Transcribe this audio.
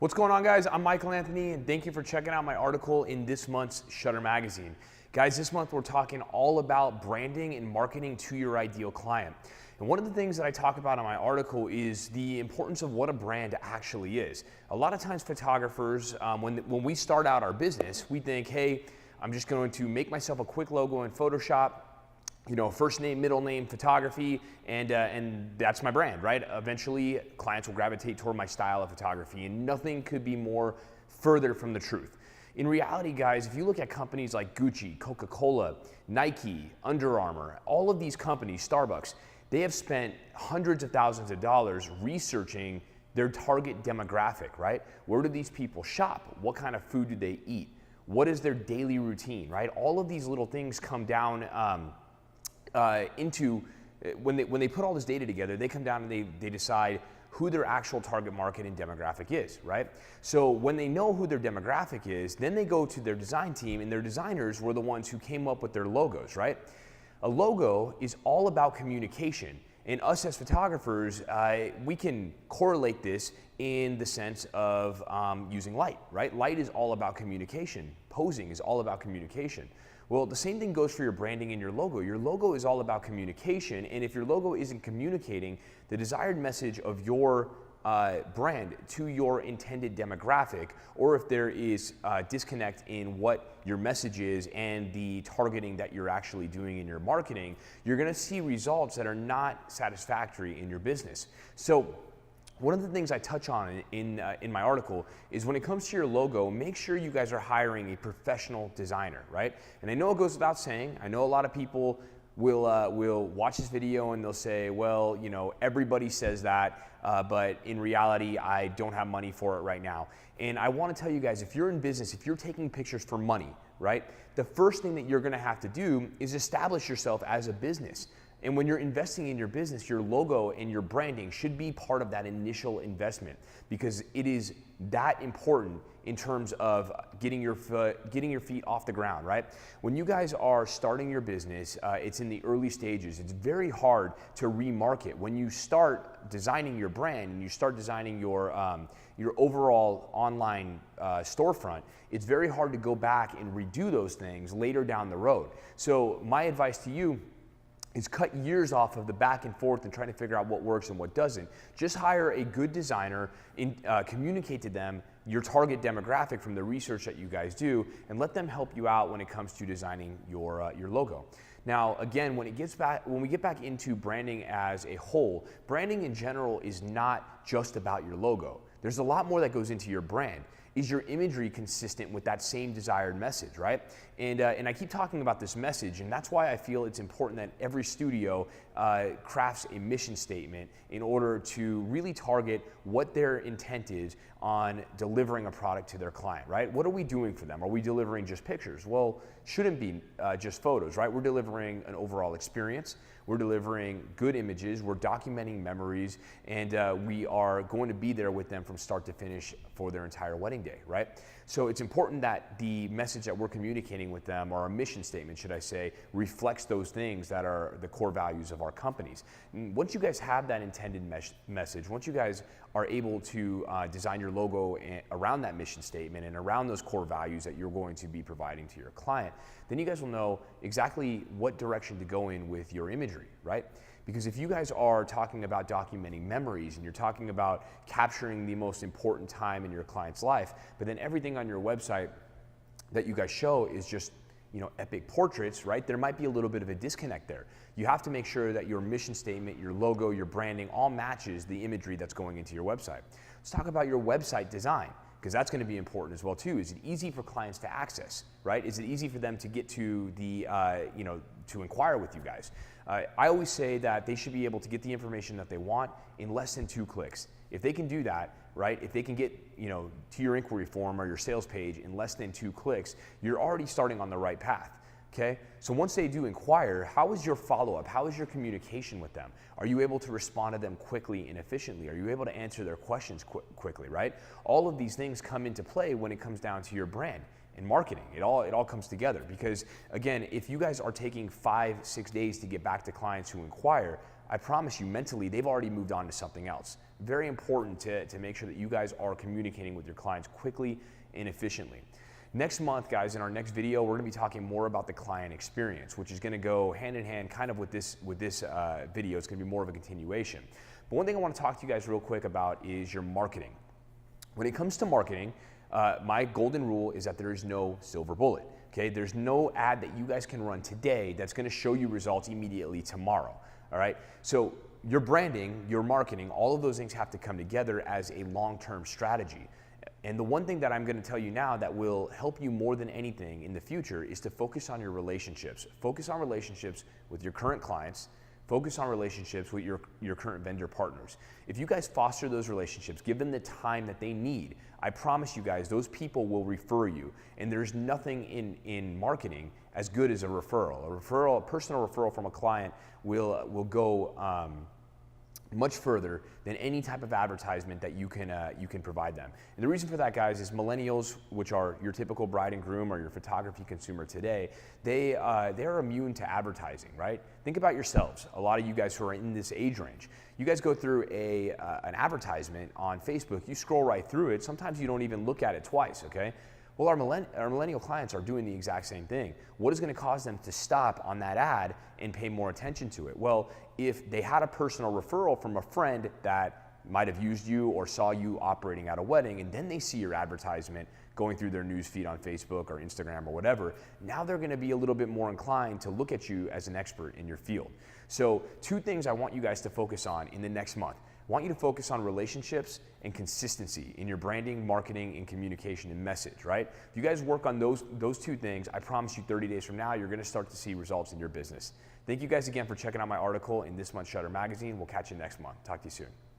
What's going on, guys? I'm Michael Anthony, and thank you for checking out my article in this month's Shutter Magazine. Guys, this month we're talking all about branding and marketing to your ideal client. And one of the things that I talk about in my article is the importance of what a brand actually is. A lot of times photographers, when we start out our business, we think, hey, I'm just going to make myself a quick logo in Photoshop, first name, middle name, photography, and that's my brand, right? Eventually, clients will gravitate toward my style of photography, and nothing could be more further from the truth. In reality, guys, if you look at companies like Gucci, Coca-Cola, Nike, Under Armour, all of these companies, Starbucks, they have spent hundreds of thousands of dollars researching their target demographic, right? Where do these people shop? What kind of food do they eat? What is their daily routine, right? All of these little things come down when they put all this data together, they come down and they decide who their actual target market and demographic is, right? So when they know who their demographic is, then they go to their design team, and their designers were the ones who came up with their logos, right? A logo is all about communication. And us as photographers, we can correlate this in the sense of using light, right? Light is all about communication. Posing is all about communication. Well, the same thing goes for your branding and your logo. Your logo is all about communication, and if your logo isn't communicating the desired message of your brand to your intended demographic, or if there is a disconnect in what your message is and the targeting that you're actually doing in your marketing, you're gonna see results that are not satisfactory in your business. So one of the things I touch on in my article is when it comes to your logo, make sure you guys are hiring a professional designer, right? And I know it goes without saying, I know a lot of people will watch this video and they'll say, well, everybody says that, but in reality, I don't have money for it right now. And I wanna tell you guys, if you're in business, if you're taking pictures for money, right? The first thing that you're gonna have to do is establish yourself as a business. And when you're investing in your business, your logo and your branding should be part of that initial investment, because it is that important in terms of getting your feet off the ground, right? When you guys are starting your business, it's in the early stages. It's very hard to remarket. When you start designing your brand and you start designing your overall online storefront, it's very hard to go back and redo those things later down the road. So my advice to you is cut years off of the back and forth and trying to figure out what works and what doesn't. Just hire a good designer, communicate to them your target demographic from the research that you guys do, and let them help you out when it comes to designing your logo. Now, again, when we get back into branding as a whole, branding in general is not just about your logo. There's a lot more that goes into your brand. Is your imagery consistent with that same desired message, right? And I keep talking about this message, and that's why I feel it's important that every studio crafts a mission statement in order to really target what their intent is on delivering a product to their client, right? What are we doing for them? Are we delivering just pictures? Well, shouldn't be just photos, right? We're delivering an overall experience. We're delivering good images, we're documenting memories, and we are going to be there with them from start to finish for their entire wedding day, right? So it's important that the message that we're communicating with them, or our mission statement, should I say, reflects those things that are the core values of our companies. And once you guys have that intended message, once you guys are able to design your logo around that mission statement and around those core values that you're going to be providing to your client, then you guys will know exactly what direction to go in with your imagery, right? Because if you guys are talking about documenting memories and you're talking about capturing the most important time in your client's life, but then everything on your website that you guys show is just epic portraits, right? There might be a little bit of a disconnect there. You have to make sure that your mission statement, your logo, your branding all matches the imagery that's going into your website. Let's talk about your website design, because that's going to be important as well too. Is it easy for clients to access, right? Is it easy for them to get to the, to inquire with you guys? I always say that they should be able to get the information that they want in less than 2 clicks. If they can do that, right? If they can get, to your inquiry form or your sales page in less than 2 clicks, you're already starting on the right path. Okay, so once they do inquire, how is your follow-up? How is your communication with them? Are you able to respond to them quickly and efficiently? Are you able to answer their questions quickly, right? All of these things come into play when it comes down to your brand. and marketing. It all comes together because, again, if you guys are taking 5-6 days to get back to clients who inquire, I promise you mentally they've already moved on to something else. Very important to make sure that you guys are communicating with your clients quickly and efficiently. Next month, guys, in our next video, we're gonna be talking more about the client experience, which is gonna go hand in hand kind of with this video. It's gonna be more of a continuation. But one thing I wanna talk to you guys real quick about is your marketing. When it comes to marketing, my golden rule is that there is no silver bullet, okay? There's no ad that you guys can run today that's gonna show you results immediately tomorrow, all right? So your branding, your marketing, all of those things have to come together as a long-term strategy. And the one thing that I'm gonna tell you now that will help you more than anything in the future is to focus on your relationships. Focus on relationships with your current clients. Focus on relationships with your current vendor partners. If you guys foster those relationships, give them the time that they need, I promise you guys, those people will refer you. And there's nothing in marketing as good as a referral. A personal referral from a client will go much further than any type of advertisement that you can provide them. And the reason for that, guys, is millennials, which are your typical bride and groom or your photography consumer today, they're immune to advertising, right? Think about yourselves. A lot of you guys who are in this age range, you guys go through an advertisement on Facebook, you scroll right through it. Sometimes you don't even look at it twice, okay? Well, our millennial clients are doing the exact same thing. What is going to cause them to stop on that ad and pay more attention to it? Well, if they had a personal referral from a friend that might have used you or saw you operating at a wedding, and then they see your advertisement going through their news feed on Facebook or Instagram or whatever, now they're going to be a little bit more inclined to look at you as an expert in your field. So 2 things I want you guys to focus on in the next month. I want you to focus on relationships and consistency in your branding, marketing, and communication and message, right? If you guys work on those 2 things, I promise you 30 days from now, you're gonna start to see results in your business. Thank you guys again for checking out my article in this month's Shutter Magazine. We'll catch you next month. Talk to you soon.